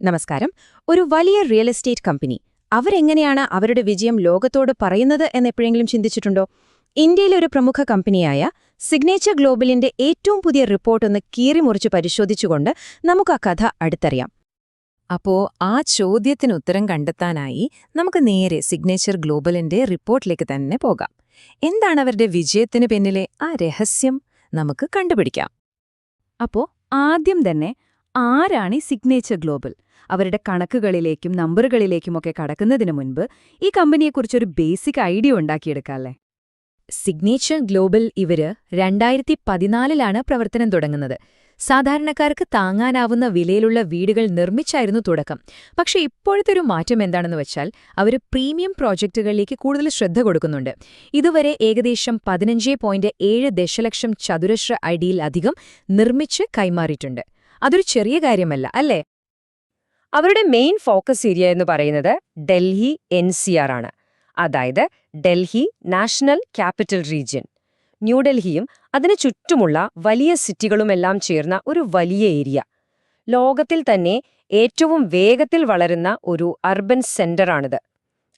നമസ്കാരം. ഒരു വലിയ റിയൽ എസ്റ്റേറ്റ് കമ്പനി അവരെങ്ങനെയാണ് അവരുടെ വിജയം ലോകത്തോട് പറയുന്നത് എന്നെപ്പോഴെങ്കിലും ചിന്തിച്ചിട്ടുണ്ടോ? ഇന്ത്യയിലെ ഒരു പ്രമുഖ കമ്പനിയായ സിഗ്നേച്ചർ ഗ്ലോബലിന്റെ ഏറ്റവും പുതിയ റിപ്പോർട്ടൊന്ന് കീറിമുറിച്ച് പരിശോധിച്ചുകൊണ്ട് നമുക്ക് ആ കഥ അടുത്തറിയാം. അപ്പോ ആ ചോദ്യത്തിന് ഉത്തരം കണ്ടെത്താനായി നമുക്ക് നേരെ സിഗ്നേച്ചർ ഗ്ലോബലിന്റെ റിപ്പോർട്ടിലേക്ക് തന്നെ പോകാം. എന്താണ് അവരുടെ വിജയത്തിന് പിന്നിലെ ആ രഹസ്യം? നമുക്ക് കണ്ടുപിടിക്കാം. അപ്പോ ആദ്യം തന്നെ ആരാണ് ഈ സിഗ്നേച്ചർ ഗ്ലോബൽ? അവരുടെ കണക്കുകളിലേക്കും നമ്പറുകളിലേക്കുമൊക്കെ കടക്കുന്നതിന് മുൻപ് ഈ കമ്പനിയെക്കുറിച്ചൊരു ബേസിക് ഐഡിയ ഉണ്ടാക്കിയെടുക്കാല്ലേ? സിഗ്നേച്ചർ ഗ്ലോബൽ 2014 പ്രവർത്തനം തുടങ്ങുന്നത്. സാധാരണക്കാർക്ക് താങ്ങാനാവുന്ന വിലയിലുള്ള വീടുകൾ നിർമ്മിച്ചായിരുന്നു തുടക്കം. പക്ഷേ ഇപ്പോഴത്തെ ഒരു മാറ്റം എന്താണെന്ന് വെച്ചാൽ അവർ പ്രീമിയം പ്രോജക്റ്റുകളിലേക്ക് കൂടുതൽ ശ്രദ്ധ കൊടുക്കുന്നുണ്ട്. ഇതുവരെ ഏകദേശം 15.7 ദശലക്ഷം ചതുരശ്ര അടിയിലധികം നിർമ്മിച്ച് കൈമാറിയിട്ടുണ്ട്. അതൊരു ചെറിയ കാര്യമല്ല, അല്ലേ? അവരുടെ മെയിൻ ഫോക്കസ് ഏരിയ എന്ന് പറയുന്നത് ഡൽഹി NCR ആണ്. അതായത് ഡൽഹി നാഷണൽ ക്യാപിറ്റൽ റീജിയൻ. ന്യൂഡൽഹിയും അതിനു ചുറ്റുമുള്ള വലിയ സിറ്റികളുമെല്ലാം ചേർന്ന ഒരു വലിയ ഏരിയ. ലോകത്തിൽ തന്നെ ഏറ്റവും വേഗത്തിൽ വളരുന്ന ഒരു അർബൻ സെന്ററാണിത്.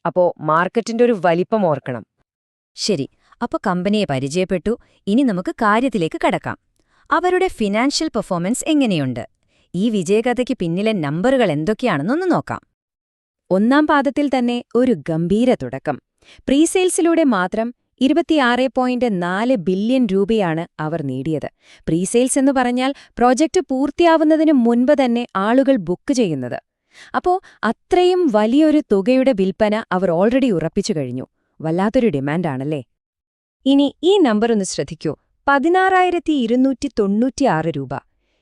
അപ്പോ മാർക്കറ്റിന്റെ ഒരു വലിപ്പം ഓർക്കണം. ശരി, അപ്പൊ കമ്പനിയെ പരിചയപ്പെട്ടു. ഇനി നമുക്ക് കാര്യത്തിലേക്ക് കടക്കാം. അവരുടെ ഫിനാൻഷ്യൽ പെർഫോമൻസ് എങ്ങനെയുണ്ട്? ഈ വിജയകഥയ്ക്ക് പിന്നിലെ നമ്പറുകൾ എന്തൊക്കെയാണെന്നൊന്ന് നോക്കാം. ഒന്നാം പാദത്തിൽ തന്നെ ഒരു ഗംഭീര തുടക്കം. പ്രീസെയിൽസിലൂടെ മാത്രം 26.4 ബില്യൺ രൂപയാണ് അവർ നേടിയത്. പ്രീസെയിൽസ് എന്ന് പറഞ്ഞാൽ പ്രോജക്റ്റ് പൂർത്തിയാവുന്നതിന് മുൻപ് തന്നെ ആളുകൾ ബുക്ക് ചെയ്യുന്നത്. അപ്പോ അത്രയും വലിയൊരു തുകയുടെ വിൽപ്പന അവർ ഓൾറെഡി ഉറപ്പിച്ചു കഴിഞ്ഞു. വല്ലാത്തൊരു ഡിമാൻഡാണല്ലേ? ഇനി ഈ നമ്പർ ഒന്ന് ശ്രദ്ധിക്കൂ. 16,296 രൂപ.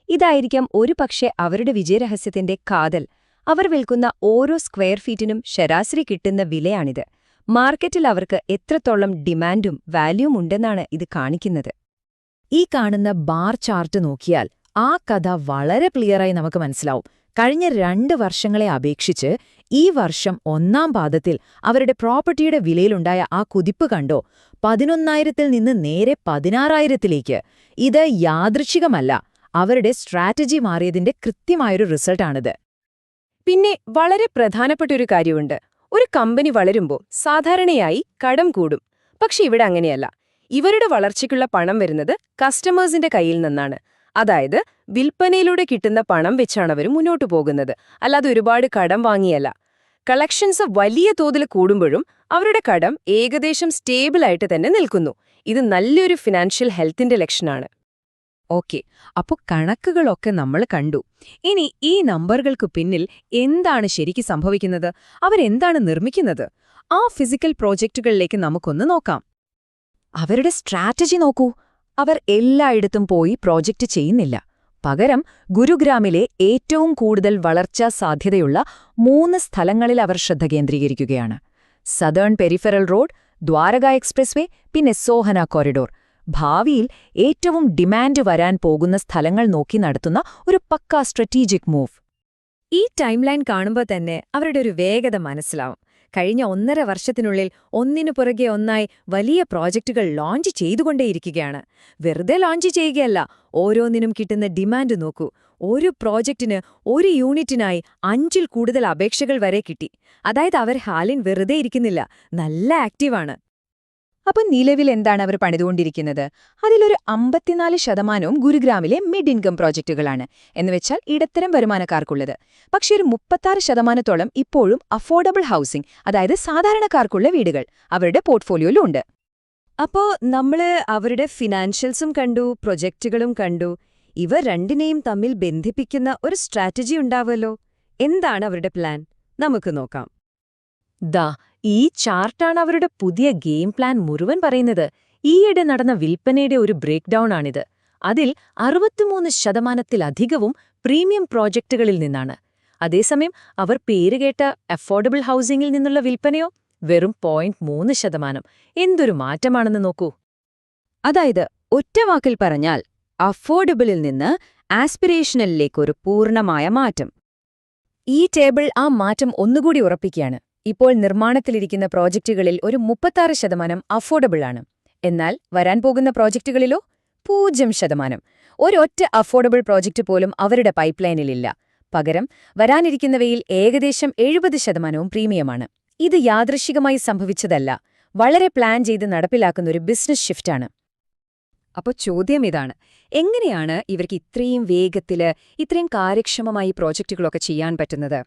ഇതായിരിക്കാം ഒരുപക്ഷെ അവരുടെ വിജയരഹസ്യത്തിന്റെ കാതൽ. അവർ വിൽക്കുന്ന ഓരോ സ്ക്വയർ ഫീറ്റിനും ശരാശരി കിട്ടുന്ന വിലയാണിത്. മാർക്കറ്റിൽ അവർക്ക് എത്രത്തോളം ഡിമാൻഡും വാല്യൂം ഉണ്ടെന്നാണ് ഇത് കാണിക്കുന്നത്. ഈ കാണുന്ന ബാർ ചാർട്ട് നോക്കിയാൽ ആ കഥ വളരെ ക്ലിയറായി നമുക്ക് മനസ്സിലാവും. കഴിഞ്ഞ 2 വർഷങ്ങളെ അപേക്ഷിച്ച് ഈ വർഷം ഒന്നാം പാദത്തിൽ അവരുടെ പ്രോപ്പർട്ടിയുടെ വിലയിലുണ്ടായ ആ കുതിപ്പ് കണ്ടോ? 11,000-ൽ നിന്ന് നേരെ 16,000-ലേക്ക്. ഇത് യാദൃച്ഛികമല്ല. അവരുടെ സ്ട്രാറ്റജി മാറിയതിന്റെ കൃത്യമായൊരു റിസൾട്ടാണിത്. പിന്നെ വളരെ പ്രധാനപ്പെട്ടൊരു കാര്യമുണ്ട്. ഒരു കമ്പനി വളരുമ്പോൾ സാധാരണയായി കടം കൂടും. പക്ഷെ ഇവിടെ അങ്ങനെയല്ല. ഇവരുടെ വളർച്ചയ്ക്കുള്ള പണം വരുന്നത് കസ്റ്റമേഴ്സിന്റെ കയ്യിൽ നിന്നാണ്. അതായത് വിൽപ്പനയിലൂടെ കിട്ടുന്ന പണം വെച്ചാണ് അവർ മുന്നോട്ടു പോകുന്നത്, അല്ലാതെ ഒരുപാട് കടം വാങ്ങിയല്ല. കളക്ഷൻസ് വലിയ തോതിൽ കൂടുമ്പോഴും അവരുടെ കടം ഏകദേശം സ്റ്റേബിളായിട്ട് തന്നെ നിൽക്കുന്നു. ഇത് നല്ലൊരു ഫിനാൻഷ്യൽ ഹെൽത്തിന്റെ ലക്ഷണമാണ്. ഓക്കെ, അപ്പോൾ കണക്കുകളൊക്കെ നമ്മൾ കണ്ടു. ഇനി ഈ നമ്പറുകൾക്ക് പിന്നിൽ എന്താണ് ശരിക്കും സംഭവിക്കുന്നത്? അവരെന്താണ് നിർമ്മിക്കുന്നത്? ആ ഫിസിക്കൽ പ്രോജക്റ്റുകളിലേക്ക് നമുക്കൊന്ന് നോക്കാം. അവരുടെ സ്ട്രാറ്റജി നോക്കൂ. അവർ എല്ലായിടത്തും പോയി പ്രോജക്റ്റ് ചെയ്യുന്നില്ല. പകരം ഗുരുഗ്രാമിലെ ഏറ്റവും കൂടുതൽ വളർച്ചാ സാധ്യതയുള്ള 3 സ്ഥലങ്ങളിൽ അവർ ശ്രദ്ധ കേന്ദ്രീകരിക്കുകയാണ്. Southern peripheral road, Dwarka express വേ, പിന്നെ സോഹന കോറിഡോർ. ഭാവിയിൽ ഏറ്റവും ഡിമാൻഡ് വരാൻ പോകുന്ന സ്ഥലങ്ങൾ നോക്കി നടത്തുന്ന ഒരു പക്കാ സ്ട്രാറ്റജിക് മൂവ്. ഈ ടൈം ലൈൻ കാണുമ്പോൾ തന്നെ അവരുടെ ഒരു വേഗത മനസ്സിലാവും. കഴിഞ്ഞ 1.5 വർഷത്തിനുള്ളിൽ ഒന്നിനു പുറകെ ഒന്നായി വലിയ പ്രോജക്റ്റുകൾ ലോഞ്ച് ചെയ്തുകൊണ്ടേയിരിക്കുകയാണ്. വെറുതെ ലോഞ്ച് ചെയ്യുകയല്ല, ഓരോന്നിനും കിട്ടുന്ന ഡിമാൻഡ് നോക്കൂ. ഒരു പ്രോജക്റ്റിന് ഒരു യൂണിറ്റിനായി 5-ൽ കൂടുതൽ അപേക്ഷകൾ വരെ കിട്ടി. അതായത് അവർ ഹാലിൻ വെറുതെ ഇരിക്കുന്നില്ല, നല്ല ആക്റ്റീവാണ്. അപ്പം നിലവിൽ എന്താണ് അവർ പണിതുകൊണ്ടിരിക്കുന്നത്? അതിലൊരു 54% ഗുരുഗ്രാമിലെ മിഡ് ഇൻകം പ്രോജക്റ്റുകളാണ്. എന്നുവെച്ചാൽ ഇടത്തരം വരുമാനക്കാർക്കുള്ളത്. പക്ഷേ ഒരു 36% ഇപ്പോഴും അഫോർഡബിൾ ഹൗസിംഗ്, അതായത് സാധാരണക്കാർക്കുള്ള വീടുകൾ അവരുടെ പോർട്ട്ഫോളിയോയിലുണ്ട്. അപ്പോ നമ്മള് അവരുടെ ഫിനാൻഷ്യൽസും കണ്ടു, പ്രൊജക്റ്റുകളും കണ്ടു. ഇവ രണ്ടിനെയും തമ്മിൽ ബന്ധിപ്പിക്കുന്ന ഒരു സ്ട്രാറ്റജി ഉണ്ടാവുമല്ലോ. എന്താണ് അവരുടെ പ്ലാൻ? നമുക്ക് നോക്കാം. ഈ ചാർട്ടാണ് അവരുടെ പുതിയ ഗെയിം പ്ലാൻ മുഴുവൻ പറയുന്നത്. ഈയിടെ നടന്ന വിൽപ്പനയുടെ ഒരു ബ്രേക്ക് ഡൗൺ ആണിത്. അതിൽ 63%-ലധികവും പ്രീമിയം പ്രോജക്റ്റുകളിൽ നിന്നാണ്. അതേസമയം അവർ പേരുകേട്ട അഫോർഡബിൾ ഹൗസിംഗിൽ നിന്നുള്ള വിൽപ്പനയോ വെറും 0.3%. എന്തൊരു മാറ്റമാണെന്ന് നോക്കൂ. അതായത് ഒറ്റവാക്കിൽ പറഞ്ഞാൽ അഫോർഡബിളിൽ നിന്ന് ആസ്പിരേഷണലിലേക്കൊരു പൂർണ്ണമായ മാറ്റം. ഈ ടേബിൾ ആ മാറ്റം ഒന്നുകൂടി ഉറപ്പിക്കുകയാണ്. ഇപ്പോൾ നിർമ്മാണത്തിലിരിക്കുന്ന പ്രോജക്റ്റുകളിൽ ഒരു 36% അഫോർഡബിൾ ആണ്. എന്നാൽ വരാൻ പോകുന്ന പ്രോജക്റ്റുകളിലോ 0%. ഒരൊറ്റ അഫോർഡബിൾ പ്രോജക്റ്റ് പോലും അവരുടെ പൈപ്പ്ലൈനിലില്ല. പകരം വരാനിരിക്കുന്നവയിൽ ഏകദേശം 70% പ്രീമിയമാണ്. ഇത് യാദൃശ്ചികമായി സംഭവിച്ചതല്ല, വളരെ പ്ലാൻ ചെയ്ത് നടപ്പിലാക്കുന്നൊരു ബിസിനസ് ഷിഫ്റ്റാണ്. അപ്പോൾ ചോദ്യം ഇതാണ്, എങ്ങനെയാണ് ഇവർക്ക് ഇത്രയും വേഗത്തില് ഇത്രയും കാര്യക്ഷമമായി പ്രോജക്റ്റുകളൊക്കെ ചെയ്യാൻ പറ്റുന്നത്?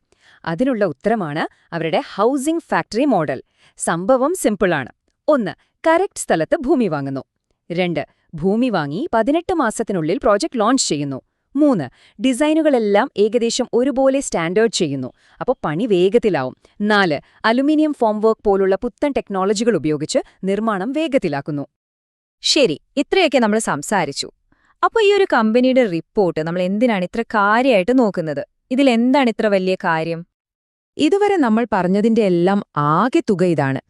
അതിനുള്ള ഉത്തരമാണ് അവരുടെ ഹൗസിംഗ് ഫാക്ടറി മോഡൽ. സംഭവം സിമ്പിളാണ്. 1. കറക്റ്റ് സ്ഥലത്ത് ഭൂമി വാങ്ങുന്നു. 2. ഭൂമി വാങ്ങി 18 മാസത്തിനുള്ളിൽ പ്രോജക്റ്റ് ലോഞ്ച് ചെയ്യുന്നു. 3. ഡിസൈനുകളെല്ലാം ഏകദേശം ഒരുപോലെ സ്റ്റാൻഡേർഡ് ചെയ്യുന്നു. അപ്പോൾ പണി വേഗത്തിലാവും. 4. അലുമിനിയം ഫോം വർക്ക് പോലുള്ള പുത്തൻ ടെക്നോളജികൾ ഉപയോഗിച്ച് നിർമ്മാണം വേഗത്തിലാക്കുന്നു. ശരി, ഇത്രയൊക്കെ നമ്മൾ സംസാരിച്ചു. അപ്പോൾ ഈ ഒരു കമ്പനിയുടെ റിപ്പോർട്ട് നമ്മൾ എന്തിനാണ് ഇത്ര കാര്യമായിട്ട് നോക്കുന്നത്? ഇതിലെന്താണ് ഇത്ര വലിയ കാര്യം? ഇതുവരെ നമ്മൾ പറഞ്ഞതിന്റെ എല്ലാം ആകെ തുക ഇതാണ്.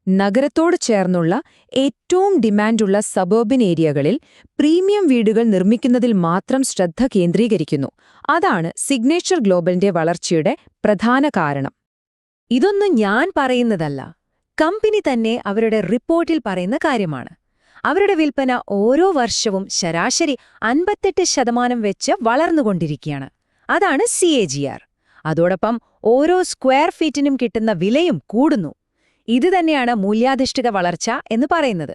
നഗരത്തോട് ചേർന്നുള്ള ഏറ്റവും ഡിമാൻഡുള്ള സബർബൻ ഏരിയകളിൽ പ്രീമിയം വീടുകൾ നിർമ്മിക്കുന്നതിൽ മാത്രം ശ്രദ്ധ കേന്ദ്രീകരിക്കുന്നു. അതാണ് സിഗ്നേച്ചർ ഗ്ലോബലിന്റെ വളർച്ചയുടെ പ്രധാന കാരണം. ഇതൊന്നും ഞാൻ പറയുന്നതല്ല, കമ്പനി തന്നെ അവരുടെ റിപ്പോർട്ടിൽ പറയുന്ന കാര്യമാണ്. അവരുടെ വിൽപ്പന ഓരോ വർഷവും ശരാശരി 58% വെച്ച് വളർന്നുകൊണ്ടിരിക്കുകയാണ്. അതാണ് CAGR. അതോടൊപ്പം ഓരോ സ്ക്വയർ ഫീറ്റിനും കിട്ടുന്ന വിലയും കൂടുന്നു. ഇത് തന്നെയാണ് മൂല്യാധിഷ്ഠിത വളർച്ച എന്ന് പറയുന്നത്.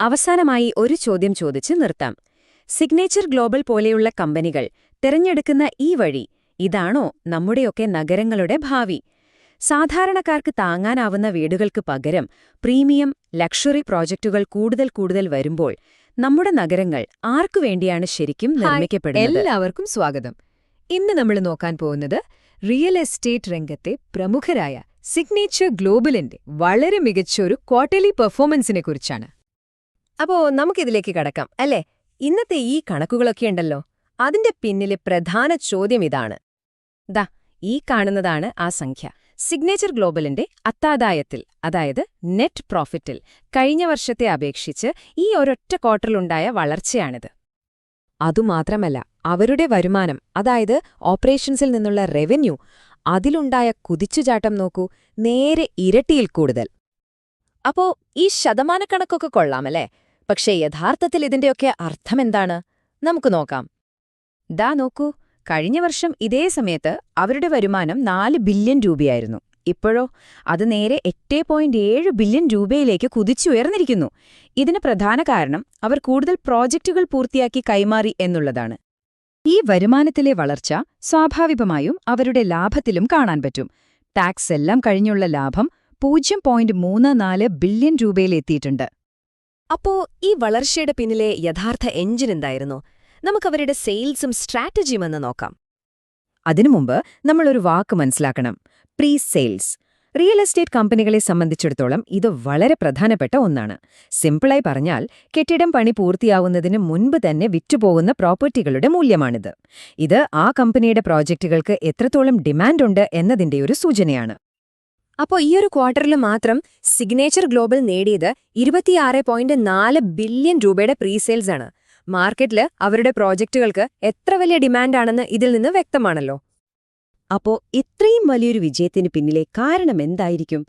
അവസാനമായി ഒരു ചോദ്യം ചോദിച്ച് നിർത്താം. സിഗ്നേച്ചർ ഗ്ലോബൽ പോലെയുള്ള കമ്പനികൾ തിരഞ്ഞെടുക്കുന്ന ഈ വഴി, ഇതാണോ നമ്മുടെയൊക്കെ നഗരങ്ങളുടെ ഭാവി? സാധാരണക്കാർക്ക് താങ്ങാനാവുന്ന വീടുകൾക്ക് പകരം പ്രീമിയം ലക്ഷറി പ്രോജക്റ്റുകൾ കൂടുതൽ വരുമ്പോൾ നമ്മുടെ നഗരങ്ങൾ ആർക്കുവേണ്ടിയാണ് ശരിക്കും നിർമ്മിക്കപ്പെടുന്നത്? എല്ലാവർക്കും സ്വാഗതം. ഇന്ന് നമ്മൾ നോക്കാൻ പോകുന്നത് റിയൽ എസ്റ്റേറ്റ് രംഗത്തെ പ്രമുഖരായ സിഗ്നേച്ചർ ഗ്ലോബലിന്റെ വളരെ മികച്ചൊരു ക്വാർട്ടർലി പെർഫോമൻസിനെ കുറിച്ചാണ്. അപ്പോ നമുക്കിതിലേക്ക് കടക്കാം, അല്ലേ? ഇന്നത്തെ ഈ കണക്കുകളൊക്കെ ഉണ്ടല്ലോ, അതിന്റെ പിന്നിലെ പ്രധാന ചോദ്യം ഇതാണ്. ഈ കാണുന്നതാണ് ആ സംഖ്യ. സിഗ്നേച്ചർ ഗ്ലോബലിന്റെ അത്താദായത്തിൽ, അതായത് നെറ്റ് പ്രോഫിറ്റിൽ കഴിഞ്ഞ വർഷത്തെ അപേക്ഷിച്ച് ഈ ഒരൊറ്റ ക്വാർട്ടറിലുണ്ടായ വളർച്ചയാണിത്. അതുമാത്രമല്ല, അവരുടെ വരുമാനം, അതായത് ഓപ്പറേഷൻസിൽ നിന്നുള്ള റവന്യൂ, അതിലുണ്ടായ കുതിച്ചുചാട്ടം നോക്കൂ, നേരെ ഇരട്ടിയിൽ കൂടുതൽ. അപ്പോ ഈ ശതമാനക്കണക്കൊക്കെ കൊള്ളാമല്ലേ? പക്ഷേ യഥാർത്ഥത്തിൽ ഇതിന്റെയൊക്കെ അർത്ഥമെന്താണ്? നമുക്ക് നോക്കാം. നോക്കൂ, കഴിഞ്ഞ വർഷം ഇതേ സമയത്ത് അവരുടെ വരുമാനം 4 ബില്യൺ രൂപയായിരുന്നു. ഇപ്പോഴോ അത് നേരെ 8.7 ബില്യൺ രൂപയിലേക്ക് കുതിച്ചുയർന്നിരിക്കുന്നു. ഇതിന് പ്രധാന കാരണം അവർ കൂടുതൽ പ്രോജക്റ്റുകൾ പൂർത്തിയാക്കി കൈമാറി എന്നുള്ളതാണ്. ഈ വരുമാനത്തിലെ വളർച്ച സ്വാഭാവികമായും അവരുടെ ലാഭത്തിലും കാണാൻ പറ്റും. ടാക്സ് എല്ലാം കഴിഞ്ഞുള്ള ലാഭം 0.34 ബില്യൺ രൂപയിലെത്തിയിട്ടുണ്ട്. അപ്പോ ഈ വളർച്ചയുടെ പിന്നിലെ യഥാർത്ഥ എഞ്ചിൻ എന്തായിരുന്നു? നമുക്കവരുടെ സെയിൽസും സ്ട്രാറ്റജിയും എന്ന് നോക്കാം. അതിനു മുമ്പ് നമ്മളൊരു വാക്ക് മനസ്സിലാക്കണം: പ്രീ സെയിൽസ്. റിയൽ എസ്റ്റേറ്റ് കമ്പനികളെ സംബന്ധിച്ചിടത്തോളം ഇത് വളരെ പ്രധാനപ്പെട്ട ഒന്നാണ്. സിമ്പിളായി പറഞ്ഞാൽ, കെട്ടിടം പണി പൂർത്തിയാവുന്നതിന് മുൻപ് തന്നെ വിറ്റുപോകുന്ന പ്രോപ്പർട്ടികളുടെ മൂല്യമാണിത്. ഇത് ആ കമ്പനിയുടെ പ്രോജക്റ്റുകൾക്ക് എത്രത്തോളം ഡിമാൻഡുണ്ട് എന്നതിന്റെ ഒരു സൂചനയാണ്. അപ്പോൾ ഈ ഒരു ക്വാർട്ടറിൽ മാത്രം സിഗ്നേച്ചർ ഗ്ലോബൽ നേടിയത് 26.4 ബില്യൺ രൂപയുടെ പ്രീസെയിൽസ് ആണ്. മാർക്കറ്റില് അവരുടെ പ്രോജക്റ്റുകൾക്ക് എത്ര വലിയ ഡിമാൻഡാണെന്ന് ഇതിൽ നിന്ന് വ്യക്തമാണല്ലോ. അപ്പോ ഇത്രയും വലിയൊരു വിജയത്തിന് പിന്നിലെ കാരണം എന്തായിരിക്കും?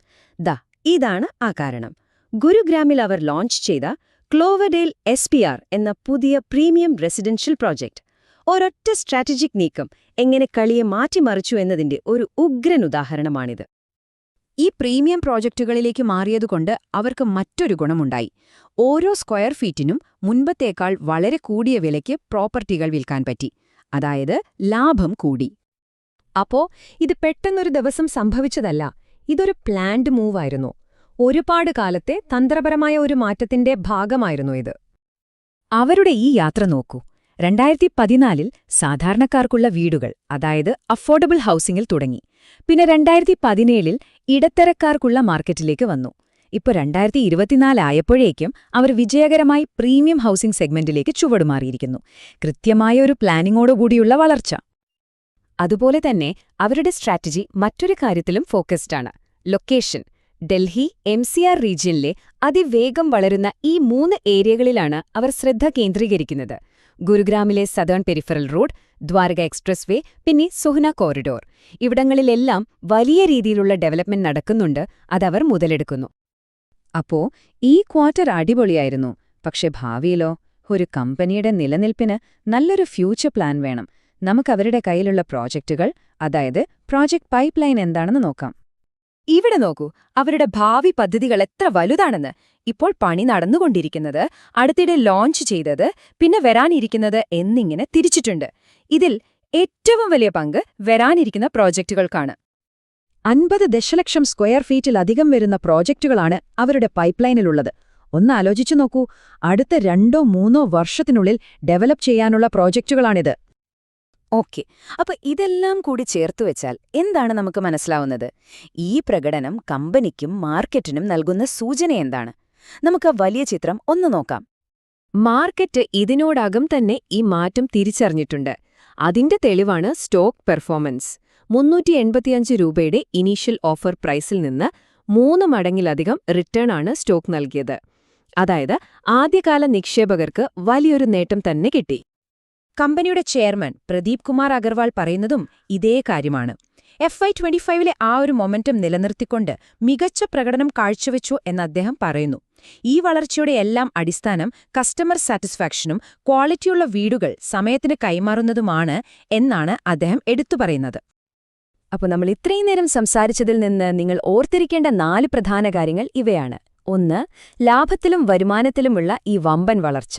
ഇതാണ് ആ കാരണം. ഗുരുഗ്രാമിൽ അവർ ലോഞ്ച് ചെയ്ത ക്ലോവർഡെയിൽ SPR എന്ന പുതിയ പ്രീമിയം റെസിഡൻഷ്യൽ പ്രോജക്റ്റ്. ഒരൊറ്റ സ്ട്രാറ്റജിക് നീക്കം എങ്ങനെ കളിയെ മാറ്റിമറിച്ചു എന്നതിന്റെ ഒരു ഉഗ്രൻ ഉദാഹരണമാണിത്. ഈ പ്രീമിയം പ്രോജക്റ്റുകളിലേക്ക് മാറിയതുകൊണ്ട് അവർക്ക് മറ്റൊരു ഗുണമുണ്ടായി. ഓരോ സ്ക്വയർ ഫീറ്റിനും മുൻപത്തേക്കാൾ വളരെ കൂടിയ വിലയ്ക്ക് പ്രോപ്പർട്ടികൾ വിൽക്കാൻ പറ്റി. അതായത് ലാഭം കൂടി. അപ്പോ ഇത് പെട്ടെന്നൊരു ദിവസം സംഭവിച്ചതല്ല, ഇതൊരു പ്ലാൻഡ് മൂവായിരുന്നു. ഒരുപാട് കാലത്തെ തന്ത്രപരമായ ഒരു മാറ്റത്തിന്റെ ഭാഗമായിരുന്നു ഇത്. അവരുടെ ഈ യാത്ര നോക്കൂ. 2014 സാധാരണക്കാർക്കുള്ള വീടുകൾ, അതായത് അഫോർഡബിൾ ഹൗസിംഗിൽ തുടങ്ങി. പിന്നെ 2017 ഇടത്തരക്കാർക്കുള്ള മാർക്കറ്റിലേക്ക് വന്നു. ഇപ്പോൾ 2024 ആയപ്പോഴേക്കും അവർ വിജയകരമായി പ്രീമിയം ഹൗസിംഗ് സെഗ്മെന്റിലേക്ക് ചുവടുമാറിയിരിക്കുന്നു. കൃത്യമായ ഒരു പ്ലാനിങ്ങോടുകൂടിയുള്ള വളർച്ച. അതുപോലെ തന്നെ അവരുടെ സ്ട്രാറ്റജി മറ്റൊരു കാര്യത്തിലും ഫോക്കസ്ഡാണ്: ലൊക്കേഷൻ. ഡൽഹി NCR റീജിയനിലെ അതിവേഗം വളരുന്ന ഈ 3 ഏരിയകളിലാണ് അവർ ശ്രദ്ധ കേന്ദ്രീകരിക്കുന്നത്. ഗുരുഗ്രാമിലെ southern peripheral road, Dwarka express വേ, പിന്നെ സുഹ്ന കോറിഡോർ. ഇവിടങ്ങളിലെല്ലാം വലിയ രീതിയിലുള്ള ഡെവലപ്മെന്റ് നടക്കുന്നുണ്ട്. അതവർ മുതലെടുക്കുന്നു. അപ്പോ ഈ ക്വാർട്ടർ അടിപൊളിയായിരുന്നു. പക്ഷെ ഭാവിയിലോ? ഒരു കമ്പനിയുടെ നിലനിൽപ്പിന് നല്ലൊരു ഫ്യൂച്ചർ പ്ലാൻ വേണം. നമുക്ക് അവരുടെ കയ്യിലുള്ള പ്രോജക്റ്റുകൾ, അതായത് പ്രോജക്റ്റ് പൈപ്പ് ലൈൻ എന്താണെന്ന് നോക്കാം. ഇവിടെ നോക്കൂ, അവരുടെ ഭാവി പദ്ധതികൾ എത്ര വലുതാണെന്ന്. ഇപ്പോൾ പണി നടന്നുകൊണ്ടിരിക്കുന്നത്, അടുത്തിടെ ലോഞ്ച് ചെയ്തത്, പിന്നെ വരാനിരിക്കുന്നത് എന്നിങ്ങനെ തിരിച്ചിട്ടുണ്ട്. ഇതിൽ ഏറ്റവും വലിയ പങ്ക് വരാനിരിക്കുന്ന പ്രോജക്റ്റുകൾക്കാണ്. 50 ദശലക്ഷം സ്ക്വയർ ഫീറ്റിലധികം വരുന്ന പ്രോജക്റ്റുകളാണ് അവരുടെ പൈപ്പ്ലൈനിലുള്ളത്. ഒന്ന് ആലോചിച്ചു നോക്കൂ, അടുത്ത 2-3 വർഷത്തിനുള്ളിൽ ഡെവലപ്പ് ചെയ്യാനുള്ള പ്രോജക്റ്റുകളാണിത്. ഓക്കെ, അപ്പൊ ഇതെല്ലാം കൂടി ചേർത്തുവെച്ചാൽ എന്താണ് നമുക്ക് മനസ്സിലാവുന്നത്? ഈ പ്രകടനം കമ്പനിക്കും മാർക്കറ്റിനും നൽകുന്ന സൂചന എന്താണ്? നമുക്ക് വലിയ ചിത്രം ഒന്ന് നോക്കാം. മാർക്കറ്റ് ഇതിനോടകം തന്നെ ഈ മാറ്റം തിരിച്ചറിഞ്ഞിട്ടുണ്ട്. അതിന്റെ തെളിവാണ് സ്റ്റോക്ക് പെർഫോമൻസ്. 385 രൂപയുടെ ഇനീഷ്യൽ ഓഫർ പ്രൈസിൽ നിന്ന് 3 മടങ്ങിലധികം റിട്ടേൺ ആണ് സ്റ്റോക്ക് നൽകിയത്. അതായത് ആദ്യകാല നിക്ഷേപകർക്ക് വലിയൊരു നേട്ടം തന്നെ കിട്ടി. കമ്പനിയുടെ ചെയർമാൻ പ്രദീപ് കുമാർ അഗർവാൾ പറയുന്നതും ഇതേ കാര്യമാണ്. FY25 ആ ഒരു മൊമെന്റം നിലനിർത്തിക്കൊണ്ട് മികച്ച പ്രകടനം കാഴ്ചവെച്ചു എന്ന് അദ്ദേഹം പറയുന്നു. ഈ വളർച്ചയുടെ എല്ലാം അടിസ്ഥാനം കസ്റ്റമർ സാറ്റിസ്ഫാക്ഷനും ക്വാളിറ്റിയുള്ള വീടുകൾ സമയത്തിന് കൈമാറുന്നതുമാണ് എന്നാണ് അദ്ദേഹം എടുത്തുപറയുന്നത്. അപ്പോൾ നമ്മൾ ഇത്രയും നേരം സംസാരിച്ചതിൽ നിന്ന് നിങ്ങൾ ഓർത്തിരിക്കേണ്ട 4 പ്രധാന കാര്യങ്ങൾ ഇവയാണ്. 1. ലാഭത്തിലും വരുമാനത്തിലുമുള്ള ഈ വമ്പൻ വളർച്ച.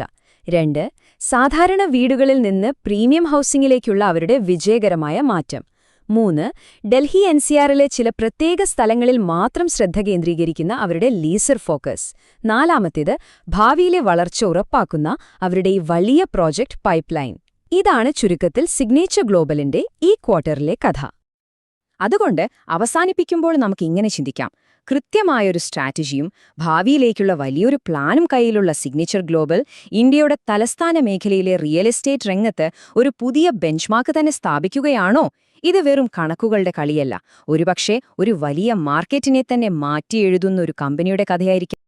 2. സാധാരണ വീടുകളിൽ നിന്ന് പ്രീമിയം ഹൗസിംഗിലേക്കുള്ള അവരുടെ വിജയകരമായ മാറ്റം. 3. ഡൽഹി NCRലെ ചില പ്രത്യേക സ്ഥലങ്ങളിൽ മാത്രം ശ്രദ്ധ കേന്ദ്രീകരിക്കുന്ന അവരുടെ ലീസർ ഫോക്കസ്. 4. ഭാവിയിലെ വളർച്ച ഉറപ്പാക്കുന്ന അവരുടെ ഈ വലിയ പ്രോജക്റ്റ് പൈപ്പ്ലൈൻ. ഇതാണ് ചുരുക്കത്തിൽ സിഗ്നേച്ചർ ഗ്ലോബലിന്റെ ഈ ക്വാർട്ടറിലെ കഥ. അതുകൊണ്ട് അവസാനിപ്പിക്കുമ്പോൾ നമുക്കിങ്ങനെ ചിന്തിക്കാം. കൃത്യമായൊരു സ്ട്രാറ്റജിയും ഭാവിയിലേക്കുള്ള വലിയൊരു പ്ലാനും കയ്യിലുള്ള സിഗ്നേച്ചർ ഗ്ലോബൽ ഇന്ത്യയുടെ തലസ്ഥാന മേഖലയിലെ റിയൽ എസ്റ്റേറ്റ് രംഗത്ത് ഒരു പുതിയ ബെഞ്ച്മാർക്ക് തന്നെ സ്ഥാപിക്കുകയാണോ? ഇത് വെറും കണക്കുകളുടെ കളിയല്ല, ഒരുപക്ഷേ ഒരു വലിയ മാർക്കറ്റിനെ തന്നെ മാറ്റിയെഴുതുന്ന ഒരു കമ്പനിയുടെ കഥയായിരിക്കും.